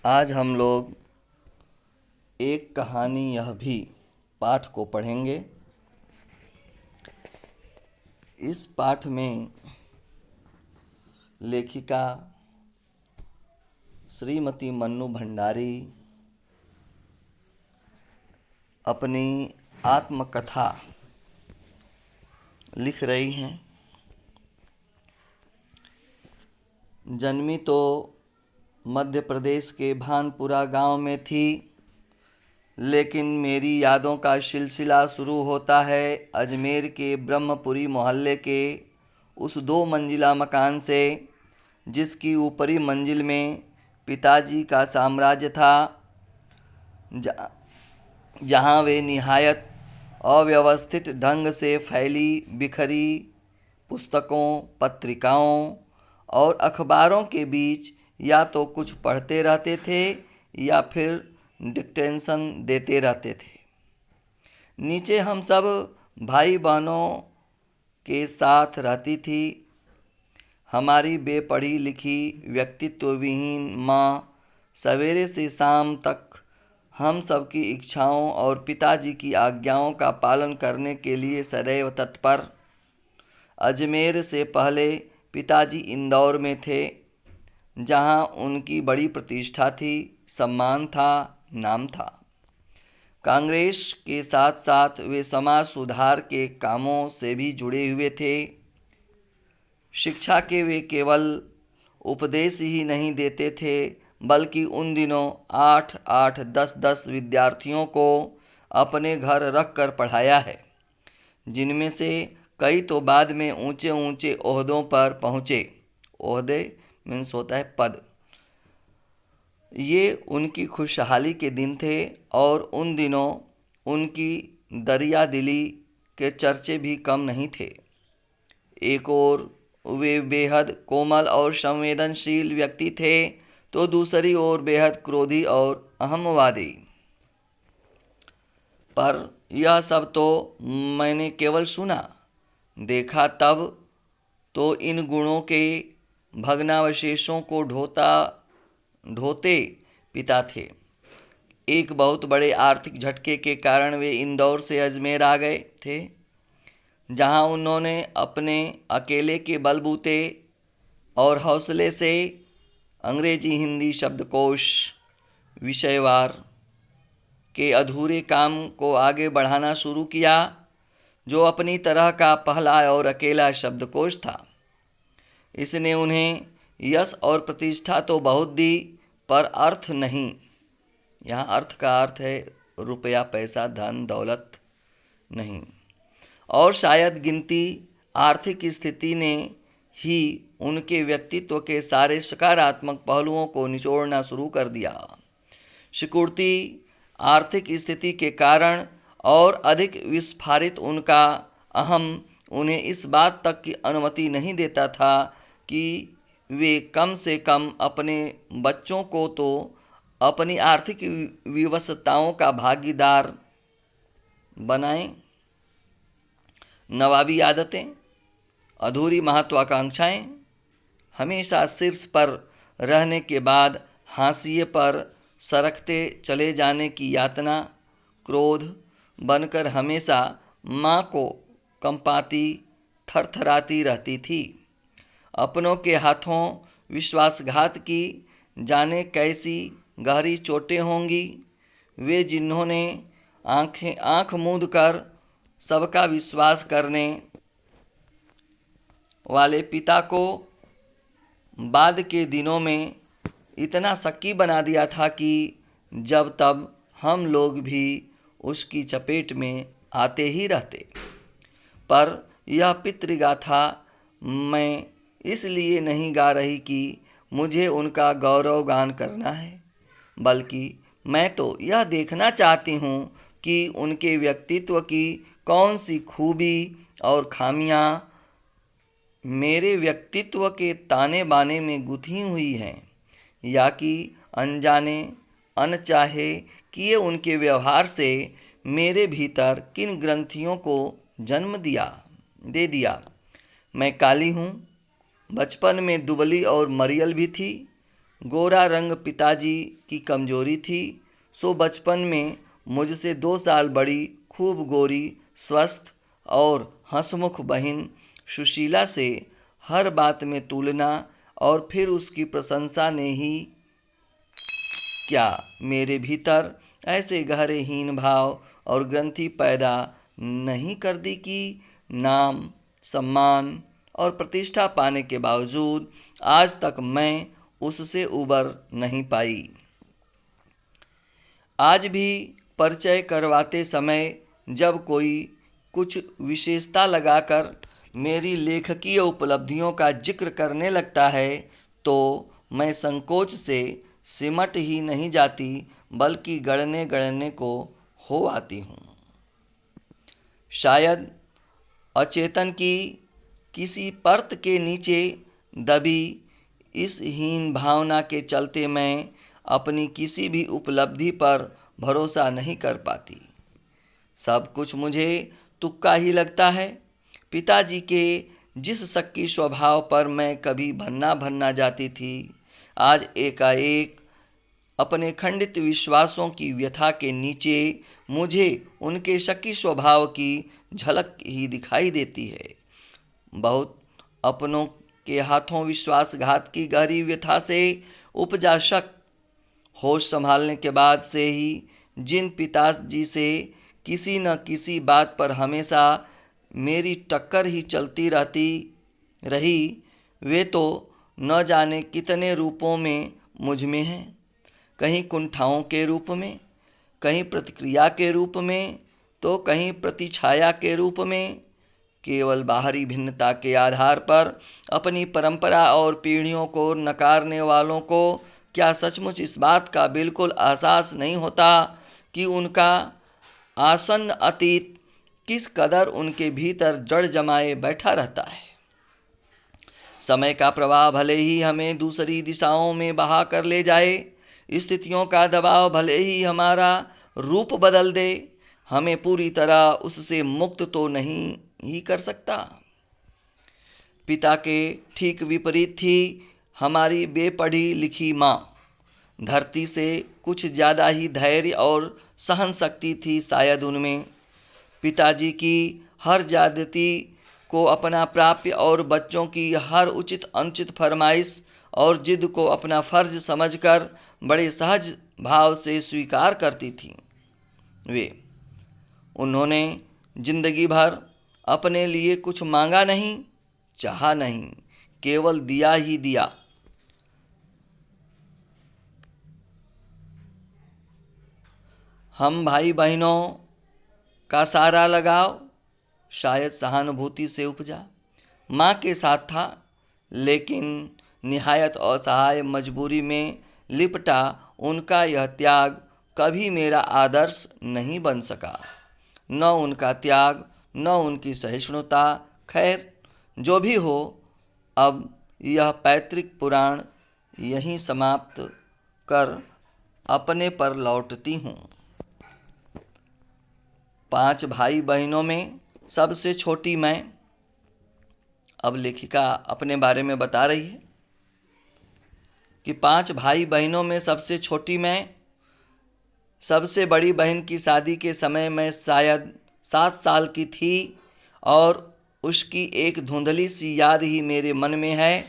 आज हम लोग एक कहानी यह भी पाठ को पढ़ेंगे। इस पाठ में लेखिका श्रीमती मन्नू भंडारी अपनी आत्मकथा लिख रही हैं। जन्मी तो मध्य प्रदेश के भानपुरा गांव में थी, लेकिन मेरी यादों का सिलसिला शुरू होता है अजमेर के ब्रह्मपुरी मोहल्ले के उस 2 मंजिला मकान से, जिसकी ऊपरी मंजिल में पिताजी का साम्राज्य था, जहाँ वे निहायत अव्यवस्थित ढंग से फैली बिखरी पुस्तकों, पत्रिकाओं और अखबारों के बीच या तो कुछ पढ़ते रहते थे या फिर डिक्टेंशन देते रहते थे। नीचे हम सब भाई बहनों के साथ रहती थी। हमारी बेपढ़ी लिखी व्यक्तित्वविहीन माँ सवेरे से शाम तक हम सब की इच्छाओं और पिताजी की आज्ञाओं का पालन करने के लिए सदैव तत्पर। अजमेर से पहले पिताजी इंदौर में थे, जहाँ उनकी बड़ी प्रतिष्ठा थी, सम्मान था, नाम था। कांग्रेस के साथ साथ वे समाज सुधार के कामों से भी जुड़े हुए थे। शिक्षा के वे केवल उपदेश ही नहीं देते थे, बल्कि उन दिनों 8-8, 10-10 विद्यार्थियों को अपने घर रख कर पढ़ाया है, जिनमें से कई तो बाद में ऊंचे ऊंचे ओहदों पर पहुँचे। ओहदे मीन्स होता है पद। ये उनकी खुशहाली के दिन थे और उन दिनों उनकी दरिया दिली के चर्चे भी कम नहीं थे। एक ओर वे बेहद कोमल और संवेदनशील व्यक्ति थे, तो दूसरी ओर बेहद क्रोधी और अहमवादी। पर यह सब तो मैंने केवल सुना, देखा तब तो इन गुणों के भग्नावशेषों को ढोते पिता थे। एक बहुत बड़े आर्थिक झटके के कारण वे इंदौर से अजमेर आ गए थे, जहां उन्होंने अपने अकेले के बलबूते और हौसले से अंग्रेजी हिंदी शब्दकोश विषयवार के अधूरे काम को आगे बढ़ाना शुरू किया, जो अपनी तरह का पहला और अकेला शब्दकोश था। इसने उन्हें यश और प्रतिष्ठा तो बहुत दी, पर अर्थ नहीं। यहाँ अर्थ का अर्थ है रुपया, पैसा, धन दौलत नहीं। और शायद गिनती आर्थिक स्थिति ने ही उनके व्यक्तित्व के सारे सकारात्मक पहलुओं को निचोड़ना शुरू कर दिया। सिकुड़ती आर्थिक स्थिति के कारण और अधिक विस्फारित उनका अहम उन्हें इस बात तक की अनुमति नहीं देता था कि वे कम से कम अपने बच्चों को तो अपनी आर्थिक विवशताओं का भागीदार बनाएं। नवाबी आदतें, अधूरी महत्वाकांक्षाएं, हमेशा शीर्ष पर रहने के बाद हाशिए पर सरकते चले जाने की यातना, क्रोध बनकर हमेशा माँ को कंपाती, थरथराती रहती थी। अपनों के हाथों विश्वासघात की जाने कैसी गहरी चोटें होंगी। वे जिन्होंने आंख मूंद कर सबका विश्वास करने वाले पिता को बाद के दिनों में इतना शक्की बना दिया था कि जब तब हम लोग भी उसकी चपेट में आते ही रहते। पर यह पितृगाथा मैं इसलिए नहीं गा रही कि मुझे उनका गौरव गान करना है, बल्कि मैं तो यह देखना चाहती हूँ कि उनके व्यक्तित्व की कौन सी खूबी और खामियाँ मेरे व्यक्तित्व के ताने बाने में गुथी हुई हैं, या कि अनजाने अनचाहे किए उनके व्यवहार से मेरे भीतर किन ग्रंथियों को जन्म दे दिया। मैं काली हूँ, बचपन में दुबली और मरियल भी थी, गोरा रंग पिताजी की कमजोरी थी, सो बचपन में मुझसे 2 साल बड़ी खूब गोरी, स्वस्थ और हंसमुख बहन सुशीला से हर बात में तुलना और फिर उसकी प्रशंसा ने ही क्या मेरे भीतर ऐसे गहरे हीन भाव और ग्रंथि पैदा नहीं कर दी कि नाम, सम्मान और प्रतिष्ठा पाने के बावजूद आज तक मैं उससे उबर नहीं पाई। आज भी परिचय करवाते समय जब कोई कुछ विशेषता लगाकर मेरी लेखकीय उपलब्धियों का जिक्र करने लगता है तो मैं संकोच से सिमट ही नहीं जाती, बल्कि गड़ने गड़ने को हो आती हूँ। शायद अचेतन की किसी परत के नीचे दबी इस हीन भावना के चलते मैं अपनी किसी भी उपलब्धि पर भरोसा नहीं कर पाती। सब कुछ मुझे तुक्का ही लगता है। पिताजी के जिस शक्की स्वभाव पर मैं कभी भन्ना भन्ना जाती थी, आज एकाएक अपने खंडित विश्वासों की व्यथा के नीचे मुझे उनके शक्की स्वभाव की झलक ही दिखाई देती है। बहुत अपनों के हाथों विश्वासघात की गहरी व्यथा से उपजा शक, होश संभालने के बाद से ही जिन पिताजी से किसी न किसी बात पर हमेशा मेरी टक्कर ही चलती रहती रही, वे तो न जाने कितने रूपों में मुझ में हैं। कहीं कुंठाओं के रूप में, कहीं प्रतिक्रिया के रूप में, तो कहीं प्रतिछाया के रूप में। केवल बाहरी भिन्नता के आधार पर अपनी परंपरा और पीढ़ियों को नकारने वालों को क्या सचमुच इस बात का बिल्कुल एहसास नहीं होता कि उनका आसन्न अतीत किस कदर उनके भीतर जड़ जमाए बैठा रहता है। समय का प्रवाह भले ही हमें दूसरी दिशाओं में बहा कर ले जाए, स्थितियों का दबाव भले ही हमारा रूप बदल दे, हमें पूरी तरह उससे मुक्त तो नहीं ही कर सकता। पिता के ठीक विपरीत थी हमारी बेपढ़ी लिखी माँ। धरती से कुछ ज़्यादा ही धैर्य और सहन शक्ति थी शायद उनमें। पिताजी की हर ज्यादती को अपना प्राप्य और बच्चों की हर उचित अनुचित फरमाइश और जिद को अपना फर्ज समझकर बड़े सहज भाव से स्वीकार करती थी। उन्होंने जिंदगी भर अपने लिए कुछ मांगा नहीं, चाहा नहीं, केवल दिया ही दिया। हम भाई बहनों का सारा लगाव शायद सहानुभूति से उपजा माँ के साथ था, लेकिन निहायत असहाय मजबूरी में लिपटा उनका यह त्याग कभी मेरा आदर्श नहीं बन सका। न उनका त्याग, न उनकी सहिष्णुता। खैर, जो भी हो, अब यह पैतृक पुराण यहीं समाप्त कर अपने पर लौटती हूँ। 5 भाई बहनों में सबसे छोटी मैं। अब लेखिका अपने बारे में बता रही है कि 5 भाई बहनों में सबसे छोटी मैं। सबसे बड़ी बहन की शादी के समय मैं शायद 7 साल की थी और उसकी एक धुंधली सी याद ही मेरे मन में है।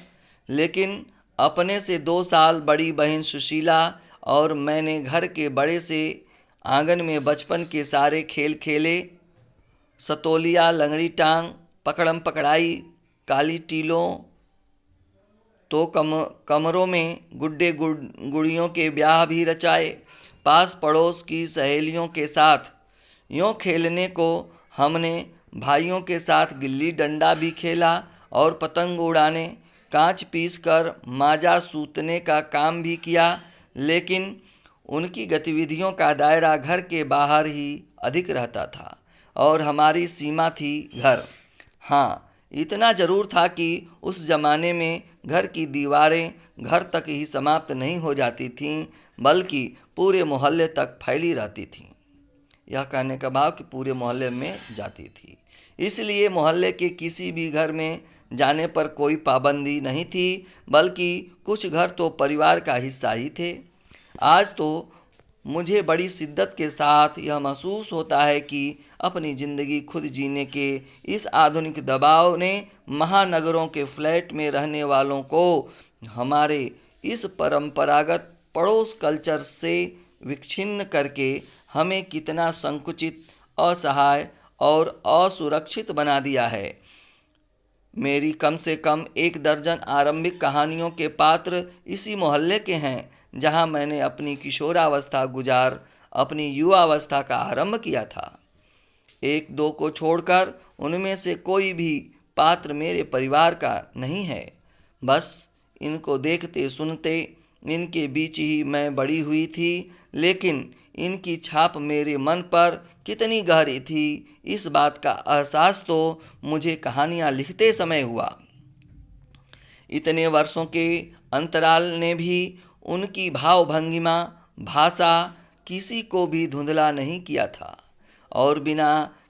लेकिन अपने से 2 साल बड़ी बहन सुशीला और मैंने घर के बड़े से आंगन में बचपन के सारे खेल खेले। सतोलिया, लंगड़ी टांग, पकड़म पकड़ाई, काली टीलों, तो कमरों में गुड्डे गुड़ियों के ब्याह भी रचाए। पास पड़ोस की सहेलियों के साथ यूँ खेलने को हमने भाइयों के साथ गिल्ली डंडा भी खेला और पतंग उड़ाने, कांच पीस कर माजा सूतने का काम भी किया। लेकिन उनकी गतिविधियों का दायरा घर के बाहर ही अधिक रहता था और हमारी सीमा थी घर। हाँ, इतना ज़रूर था कि उस ज़माने में घर की दीवारें घर तक ही समाप्त नहीं हो जाती थीं, बल्कि पूरे मोहल्ले तक फैली रहती थीं। यह कहने का भाव कि पूरे मोहल्ले में जाती थी। इसलिए मोहल्ले के किसी भी घर में जाने पर कोई पाबंदी नहीं थी, बल्कि कुछ घर तो परिवार का हिस्सा ही थे। आज तो मुझे बड़ी शिद्दत के साथ यह महसूस होता है कि अपनी ज़िंदगी खुद जीने के इस आधुनिक दबाव ने महानगरों के फ्लैट में रहने वालों को हमारे इस परंपरागत पड़ोस कल्चर से विच्छिन्न करके हमें कितना संकुचित, असहाय और असुरक्षित बना दिया है। मेरी कम से कम 1 दर्जन आरंभिक कहानियों के पात्र इसी मोहल्ले के हैं जहां मैंने अपनी किशोरावस्था गुजार अपनी युवावस्था का आरंभ किया था। 1-2 को छोड़कर उनमें से कोई भी पात्र मेरे परिवार का नहीं है। बस इनको देखते सुनते इनके बीच ही मैं बड़ी हुई थी, लेकिन इनकी छाप मेरे मन पर कितनी गहरी थी, इस बात का एहसास तो मुझे कहानियाँ लिखते समय हुआ। इतने वर्षों के अंतराल ने भी उनकी भाव भंगिमा, भाषा किसी को भी धुंधला नहीं किया था और बिना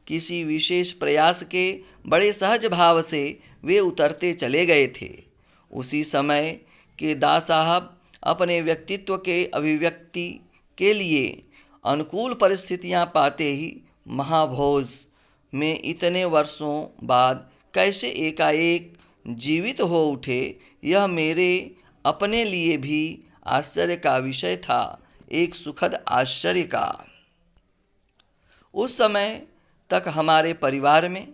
किसी विशेष प्रयास के बड़े सहज भाव से वे उतरते चले गए थे। उसी समय के दा साहब अपने व्यक्तित्व के अभिव्यक्ति के लिए अनुकूल परिस्थितियां पाते ही महाभोज में इतने वर्षों बाद कैसे एकाएक जीवित हो उठे, यह मेरे अपने लिए भी आश्चर्य का विषय था, एक सुखद आश्चर्य का। उस समय तक हमारे परिवार में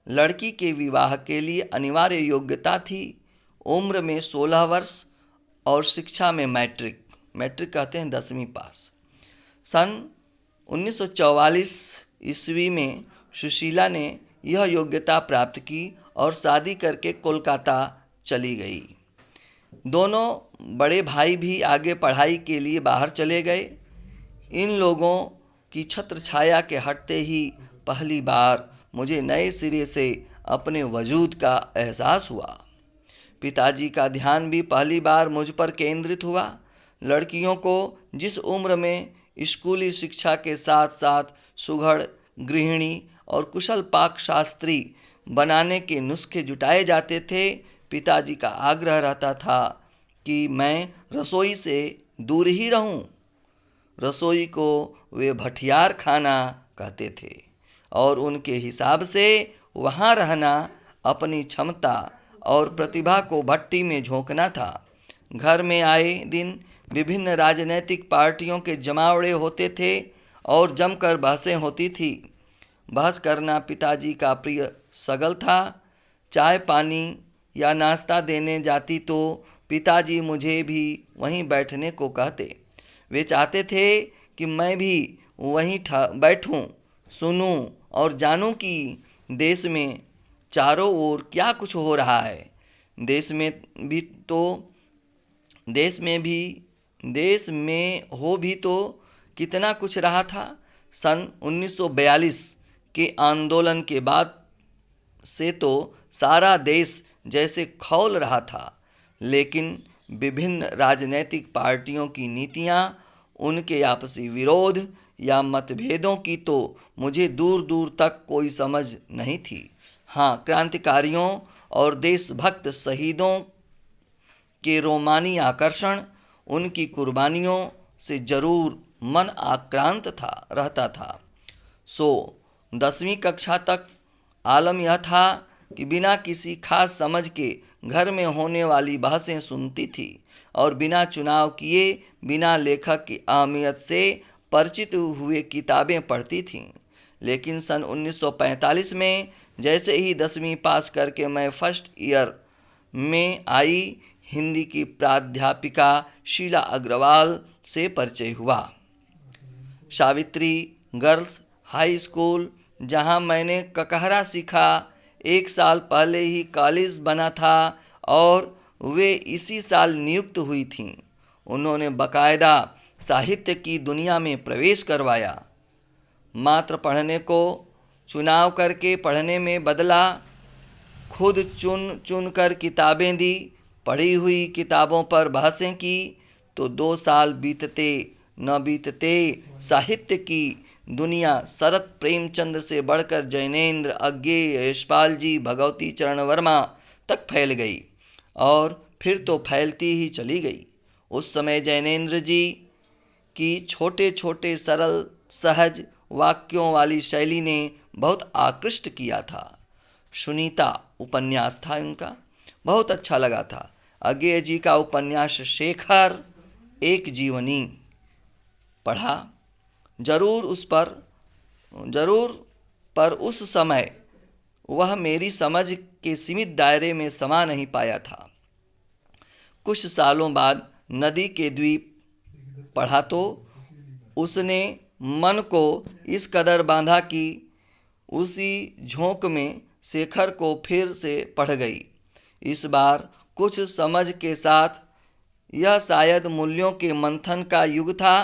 लड़की के विवाह के लिए अनिवार्य योग्यता थी। उम्र में 16 वर्ष और शिक्षा में मैट्रिक कहते हैं 10वीं पास। सन 1944 ईस्वी में सुशीला ने यह योग्यता प्राप्त की और शादी करके कोलकाता चली गई। दोनों बड़े भाई भी आगे पढ़ाई के लिए बाहर चले गए। इन लोगों की छत्र छाया के हटते ही पहली बार मुझे नए सिरे से अपने वजूद का एहसास हुआ। पिताजी का ध्यान भी पहली बार मुझ पर केंद्रित हुआ। लड़कियों को जिस उम्र में स्कूली शिक्षा के साथ साथ सुघड़, गृहिणी और कुशल पाक शास्त्री बनाने के नुस्खे जुटाए जाते थे, पिताजी का आग्रह रहता था कि मैं रसोई से दूर ही रहूं। रसोई को वे भठियार खाना कहते थे और उनके हिसाब से वहां रहना अपनी क्षमता और प्रतिभा को भट्टी में झोंकना था। घर में आए दिन विभिन्न राजनीतिक पार्टियों के जमावड़े होते थे और जमकर बहसें होती थी। बहस करना पिताजी का प्रिय सगल था। चाय पानी या नाश्ता देने जाती तो पिताजी मुझे भी वहीं बैठने को कहते। वे चाहते थे कि मैं भी वहीं बैठूं, सुनूं और जानूं कि देश में चारों ओर क्या कुछ हो रहा है। देश में हो भी तो कितना कुछ रहा था। सन 1942 के आंदोलन के बाद से तो सारा देश जैसे खौल रहा था, लेकिन विभिन्न राजनीतिक पार्टियों की नीतियां, उनके आपसी विरोध या मतभेदों की तो मुझे दूर दूर तक कोई समझ नहीं थी। हाँ, क्रांतिकारियों और देशभक्त शहीदों के रोमानी आकर्षण, उनकी कुर्बानियों से जरूर मन आक्रांत रहता था। 10वीं कक्षा तक आलम यह था कि बिना किसी खास समझ के घर में होने वाली बहसें सुनती थी और बिना चुनाव किए, बिना लेखक की अहमियत से परिचित हुए किताबें पढ़ती थीं। लेकिन सन 1945 में जैसे ही 10वीं पास करके मैं फर्स्ट ईयर में आई, हिंदी की प्राध्यापिका शीला अग्रवाल से परिचय हुआ। सावित्री गर्ल्स हाई स्कूल, जहां मैंने ककहरा सीखा, 1 साल पहले ही कॉलेज बना था और वे इसी साल नियुक्त हुई थीं। उन्होंने बाकायदा साहित्य की दुनिया में प्रवेश करवाया। मात्र पढ़ने को चुनाव करके पढ़ने में बदला। खुद चुन चुन कर किताबें दी, पढ़ी हुई किताबों पर बहसें की, तो 2 साल बीतते न बीतते साहित्य की दुनिया शरत प्रेमचंद से बढ़कर जैनेन्द्र, अज्ञेय, यशपाल जी, भगवती चरण वर्मा तक फैल गई और फिर तो फैलती ही चली गई। उस समय जैनेन्द्र जी की छोटे छोटे सरल सहज वाक्यों वाली शैली ने बहुत आकृष्ट किया था। सुनीता उपन्यास था उनका, बहुत अच्छा लगा था। अज्ञेय जी का उपन्यास शेखर एक जीवनी पढ़ा जरूर पर उस समय वह मेरी समझ के सीमित दायरे में समा नहीं पाया था। कुछ सालों बाद नदी के द्वीप पढ़ा तो उसने मन को इस कदर बांधा कि उसी झोंक में शेखर को फिर से पढ़ गई। इस बार कुछ समझ के साथ। यह शायद मूल्यों के मंथन का युग था।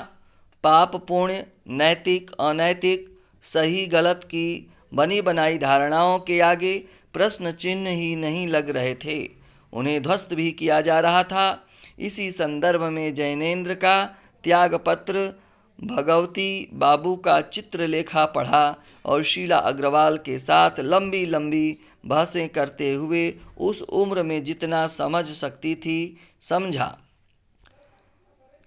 पाप पुण्य, नैतिक अनैतिक, सही गलत की बनी बनाई धारणाओं के आगे प्रश्न चिन्ह ही नहीं लग रहे थे, उन्हें ध्वस्त भी किया जा रहा था। इसी संदर्भ में जैनेन्द्र का त्यागपत्र, भगवती बाबू का चित्रलेखा पढ़ा और शीला अग्रवाल के साथ लंबी लंबी बहसें करते हुए उस उम्र में जितना समझ सकती थी समझा।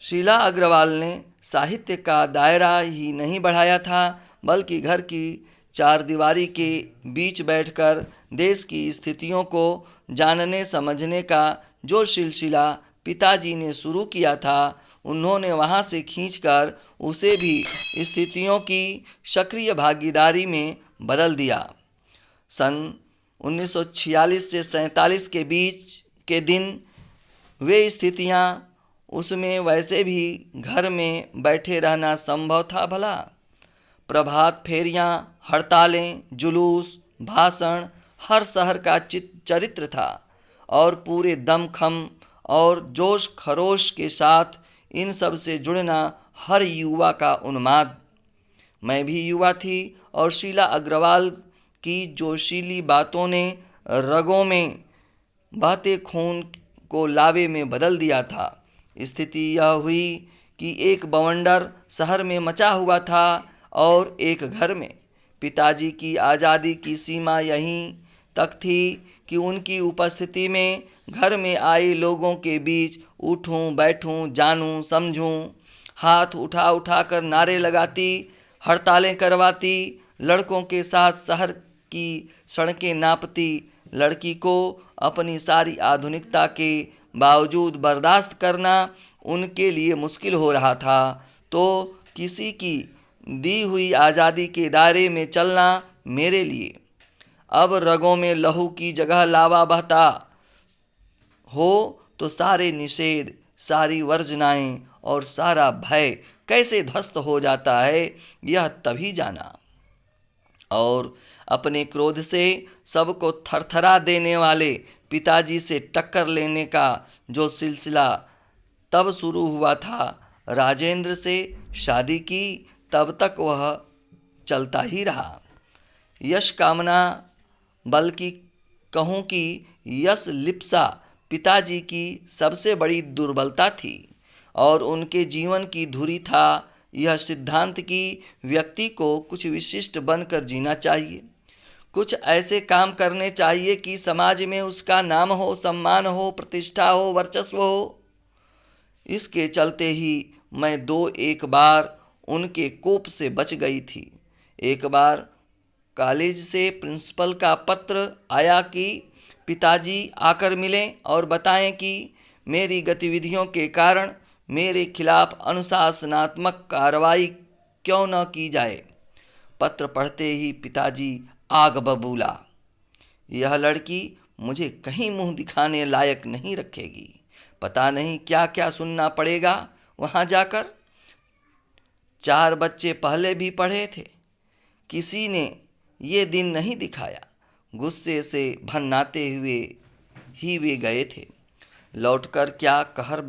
शीला अग्रवाल ने साहित्य का दायरा ही नहीं बढ़ाया था, बल्कि घर की चारदीवारी के बीच बैठकर देश की स्थितियों को जानने समझने का जो सिलसिला पिताजी ने शुरू किया था, उन्होंने वहाँ से खींचकर उसे भी स्थितियों की सक्रिय भागीदारी में बदल दिया। सन 1946 से 47 के बीच के दिन वे स्थितियाँ, उसमें वैसे भी घर में बैठे रहना संभव था भला। प्रभात फेरियाँ, हड़तालें, जुलूस, भाषण हर शहर का चरित्र था और पूरे दमखम और जोश खरोश के साथ इन सब से जुड़ना हर युवा का उन्माद। मैं भी युवा थी और शीला अग्रवाल की जोशीली बातों ने रगों में बहते खून को लावे में बदल दिया था। स्थिति यह हुई कि एक बवंडर शहर में मचा हुआ था और एक घर में। पिताजी की आज़ादी की सीमा यहीं तक थी कि उनकी उपस्थिति में घर में आए लोगों के बीच उठूं बैठूं जानूं समझूं, हाथ उठा उठा कर नारे लगाती, हड़तालें करवाती, लड़कों के साथ शहर की सड़कें नापती। लड़की को अपनी सारी आधुनिकता के बावजूद बर्दाश्त करना उनके लिए मुश्किल हो रहा था, तो किसी की दी हुई आज़ादी के दायरे में चलना मेरे लिए। अब रगों में लहू की जगह लावा बहता हो तो सारे निषेध, सारी वर्जनाएं और सारा भय कैसे ध्वस्त हो जाता है, यह तभी जाना। और अपने क्रोध से सबको थरथरा देने वाले पिताजी से टक्कर लेने का जो सिलसिला तब शुरू हुआ था, राजेंद्र से शादी की तब तक वह चलता ही रहा। यश कामना, बल्कि कहूँ कि यश लिप्सा पिताजी की सबसे बड़ी दुर्बलता थी और उनके जीवन की धुरी था यह सिद्धांत कि व्यक्ति को कुछ विशिष्ट बनकर जीना चाहिए, कुछ ऐसे काम करने चाहिए कि समाज में उसका नाम हो, सम्मान हो, प्रतिष्ठा हो, वर्चस्व हो। इसके चलते ही मैं एक बार उनके कोप से बच गई थी। एक बार कॉलेज से प्रिंसिपल का पत्र आया कि पिताजी आकर मिलें और बताएं कि मेरी गतिविधियों के कारण मेरे खिलाफ अनुशासनात्मक कार्रवाई क्यों न की जाए। पत्र पढ़ते ही पिताजी आग बबूला, यह लड़की मुझे कहीं मुंह दिखाने लायक नहीं रखेगी, पता नहीं क्या क्या सुनना पड़ेगा वहाँ जाकर। 4 बच्चे पहले भी पढ़े थे, किसी ने ये दिन नहीं दिखाया। गुस्से से भन्नाते हुए ही वे गए थे। लौटकर क्या कहर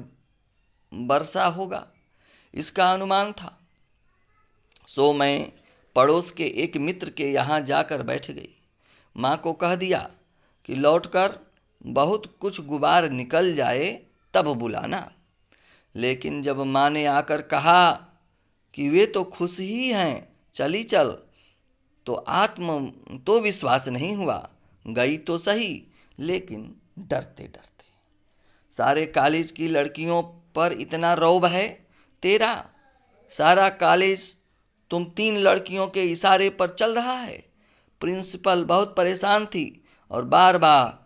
बरसा होगा, इसका अनुमान था। सो मैं पड़ोस के एक मित्र के यहाँ जाकर बैठ गई। माँ को कह दिया कि लौटकर बहुत कुछ गुबार निकल जाए तब बुलाना। लेकिन जब माँ ने आकर कहा कि वे तो खुश ही हैं, चली चल, तो विश्वास नहीं हुआ। गई तो सही, लेकिन डरते डरते। सारे कॉलेज की लड़कियों पर इतना रौब है तेरा? सारा कॉलेज तुम 3 लड़कियों के इशारे पर चल रहा है। प्रिंसिपल बहुत परेशान थी और बार बार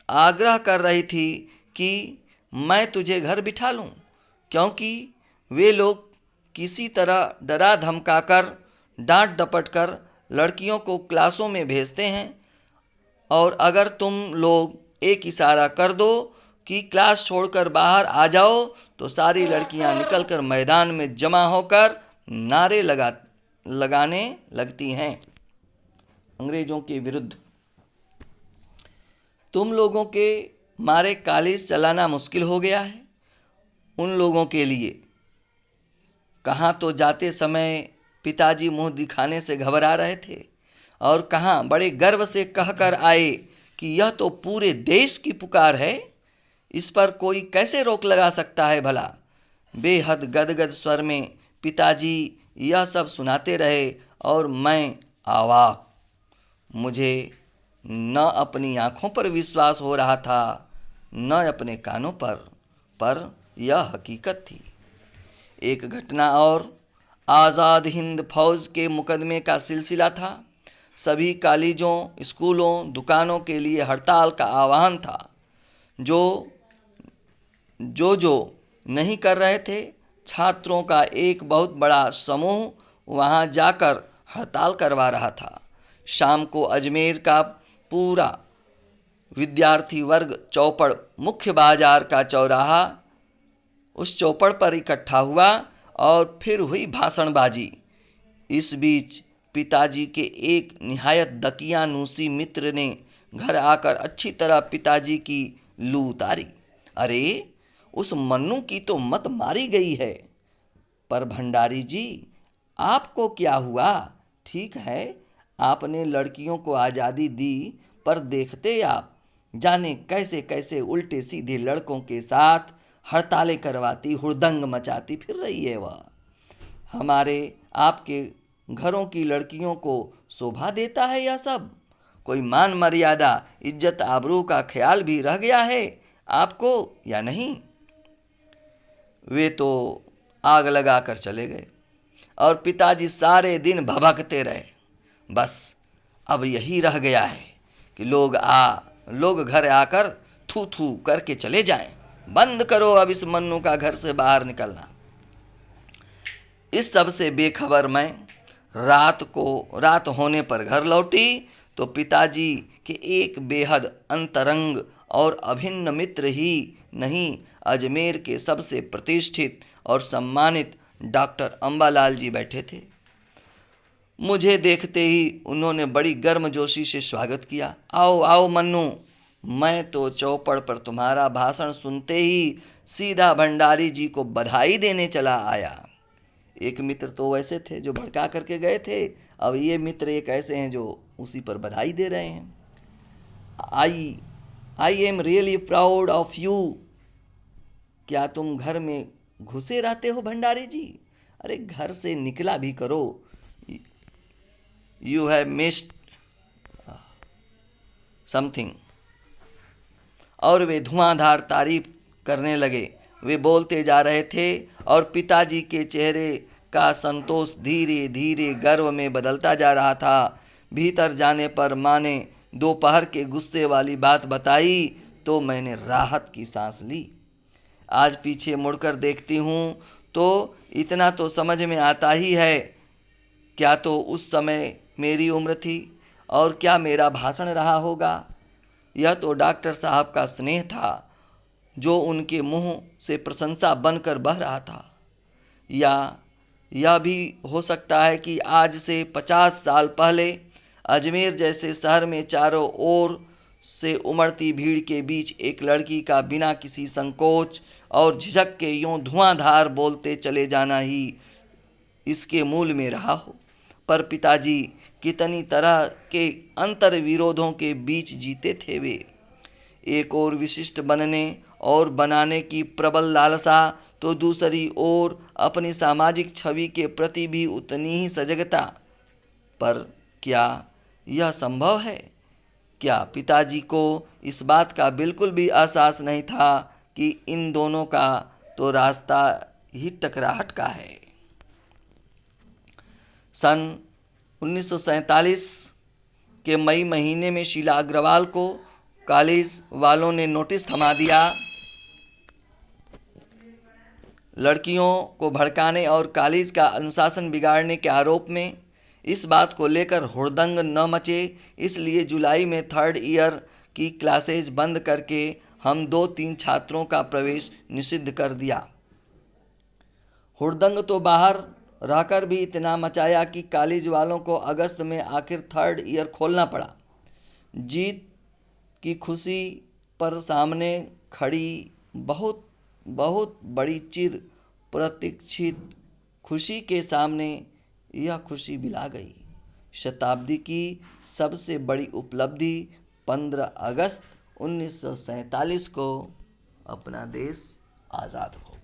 आग्रह कर रही थी कि मैं तुझे घर बिठा लूं, क्योंकि वे लोग किसी तरह डरा धमकाकर डांट डपट कर लड़कियों को क्लासों में भेजते हैं, और अगर तुम लोग एक इशारा कर दो कि क्लास छोड़कर बाहर आ जाओ तो सारी लड़कियां निकलकर मैदान में जमा होकर नारे लगाने लगती हैं अंग्रेजों के विरुद्ध। तुम लोगों के मारे कॉलेज चलाना मुश्किल हो गया है। उन लोगों के लिए कहाँ तो जाते समय पिताजी मुंह दिखाने से घबरा रहे थे, और कहाँ बड़े गर्व से कहकर आए कि यह तो पूरे देश की पुकार है, इस पर कोई कैसे रोक लगा सकता है भला। बेहद गदगद स्वर में पिताजी यह सब सुनाते रहे और मैं अवाक। मुझे न अपनी आँखों पर विश्वास हो रहा था, न अपने कानों पर यह हकीकत थी। एक घटना और। आज़ाद हिंद फौज के मुकदमे का सिलसिला था। सभी कॉलेजों, स्कूलों, दुकानों के लिए हड़ताल का आह्वान था। जो नहीं कर रहे थे, छात्रों का एक बहुत बड़ा समूह वहां जाकर हड़ताल करवा रहा था। शाम को अजमेर का पूरा विद्यार्थी वर्ग चौपड़, मुख्य बाजार का चौराहा, उस चौपड़ पर इकट्ठा हुआ और फिर हुई भाषणबाजी। इस बीच पिताजी के एक निहायत दकियानूसी मित्र ने घर आकर अच्छी तरह पिताजी की लू उतारी। अरे, उस मन्नू की तो मत मारी गई है। पर भंडारी जी, आपको क्या हुआ? ठीक है, आपने लड़कियों को आज़ादी दी, पर देखते आप जाने कैसे कैसे उल्टे सीधे लड़कों के साथ हड़तालें करवाती, हुड़दंग मचाती फिर रही है वह। हमारे आपके घरों की लड़कियों को शोभा देता है यह सब? कोई मान मर्यादा, इज्जत आबरू का ख्याल भी रह गया है आपको या नहीं? वे तो आग लगा कर चले गए और पिताजी सारे दिन भभकते रहे। बस अब यही रह गया है कि लोग घर आकर थू थू करके चले जाएं। बंद करो अब इस मन्नू का घर से बाहर निकलना। इस सब से बेखबर मैं रात होने पर घर लौटी तो पिताजी के एक बेहद अंतरंग और अभिन्न मित्र ही नहीं, अजमेर के सबसे प्रतिष्ठित और सम्मानित डॉक्टर अंबालाल जी बैठे थे। मुझे देखते ही उन्होंने बड़ी गर्मजोशी से स्वागत किया। आओ आओ मन्नू। मैं तो चौपड़ पर तुम्हारा भाषण सुनते ही सीधा भंडारी जी को बधाई देने चला आया। एक मित्र तो वैसे थे जो भड़का करके गए थे, अब ये मित्र एक ऐसे हैं जो उसी पर बधाई दे रहे हैं। I am really proud of you. क्या तुम घर में घुसे रहते हो भंडारी जी? अरे, घर से निकला भी करो। You have missed something. और वे धुआंधार तारीफ करने लगे। वे बोलते जा रहे थे और पिताजी के चेहरे का संतोष धीरे धीरे गर्व में बदलता जा रहा था। भीतर जाने पर माँ ने दोपहर के गुस्से वाली बात बताई तो मैंने राहत की सांस ली। आज पीछे मुड़कर देखती हूँ तो इतना तो समझ में आता ही है, क्या तो उस समय मेरी उम्र थी और क्या मेरा भाषण रहा होगा। यह तो डॉक्टर साहब का स्नेह था जो उनके मुंह से प्रशंसा बनकर बह रहा था। या यह भी हो सकता है कि आज से 50 साल पहले अजमेर जैसे शहर में चारों ओर से उमड़ती भीड़ के बीच एक लड़की का बिना किसी संकोच और झिझक के यूं धुआंधार बोलते चले जाना ही इसके मूल में रहा हो। पर पिताजी कितनी तरह के अंतर विरोधों के बीच जीते थे वे। एक और विशिष्ट बनने और बनाने की प्रबल लालसा, तो दूसरी ओर अपनी सामाजिक छवि के प्रति भी उतनी ही सजगता। पर क्या यह संभव है क्या पिताजी को इस बात का बिल्कुल भी एहसास नहीं था कि इन दोनों का तो रास्ता ही टकराहट का है। सन 1947 के मई महीने में शीला अग्रवाल को कॉलेज वालों ने नोटिस थमा दिया। लड़कियों को भड़काने और कॉलेज का अनुशासन बिगाड़ने के आरोप में। इस बात को लेकर हुड़दंग न मचे, इसलिए जुलाई में थर्ड ईयर की क्लासेज बंद करके हम 2-3 छात्रों का प्रवेश निषिद्ध कर दिया। हुड़दंग तो बाहर रहकर भी इतना मचाया कि कॉलेज वालों को अगस्त में आखिर थर्ड ईयर खोलना पड़ा। जीत की खुशी पर सामने खड़ी बहुत बहुत बड़ी चिर प्रतीक्षित खुशी के सामने यह खुशी बिला गई। शताब्दी की सबसे बड़ी उपलब्धि 15 अगस्त 1947 को अपना देश आज़ाद हो